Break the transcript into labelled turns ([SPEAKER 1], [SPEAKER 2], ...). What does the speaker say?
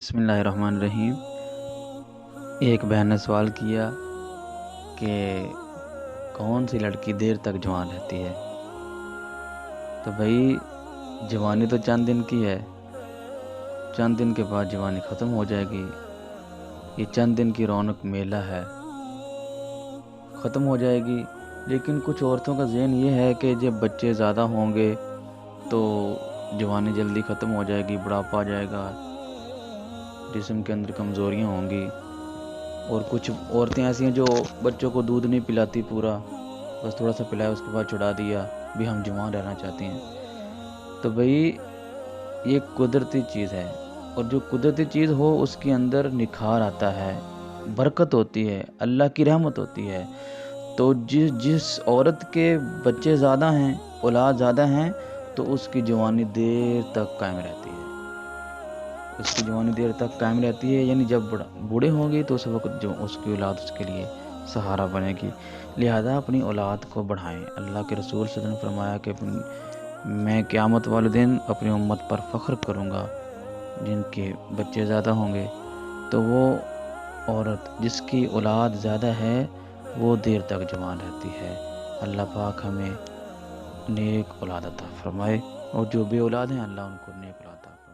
[SPEAKER 1] بسم اللہ الرحمن الرحیم۔ ایک بہن نے سوال کیا کہ کون سی لڑکی دیر تک جوان رہتی ہے؟ تو بھائی، جوانی تو چند دن کی ہے، چند دن کے بعد جوانی ختم ہو جائے گی۔ یہ چند دن کی رونق میلہ ہے، ختم ہو جائے گی۔ لیکن کچھ عورتوں کا ذہن یہ ہے کہ جب بچے زیادہ ہوں گے تو جوانی جلدی ختم ہو جائے گی، بڑھاپا آ جائے گا، جسم کے اندر کمزوریاں ہوں گی۔ اور کچھ عورتیں ایسی ہیں جو بچوں کو دودھ نہیں پلاتی پورا، بس تھوڑا سا پلایا اس کے بعد چھڑا دیا، بھی ہم جوان رہنا چاہتے ہیں۔ تو بھائی، یہ قدرتی چیز ہے، اور جو قدرتی چیز ہو اس کے اندر نکھار آتا ہے، برکت ہوتی ہے، اللہ کی رحمت ہوتی ہے۔ تو جس عورت کے بچے زیادہ ہیں، اولاد زیادہ ہیں، تو اس کی جوانی دیر تک قائم رہتی ہے، یعنی جب بوڑھے ہوں گے تو اس وقت جو اس کی اولاد اس کے لیے سہارا بنے گی۔ لہذا اپنی اولاد کو بڑھائیں۔ اللہ کے رسول صلی اللہ علیہ وسلم نے فرمایا کہ میں قیامت والے دن اپنی امت پر فخر کروں گا، جن کے بچے زیادہ ہوں گے۔ تو وہ عورت جس کی اولاد زیادہ ہے وہ دیر تک جوان رہتی ہے۔ اللہ پاک ہمیں نیک اولاد عطا فرمائے، اور جو بے اولاد ہیں اللہ ان کو نیک اولاد عطا فرمائے۔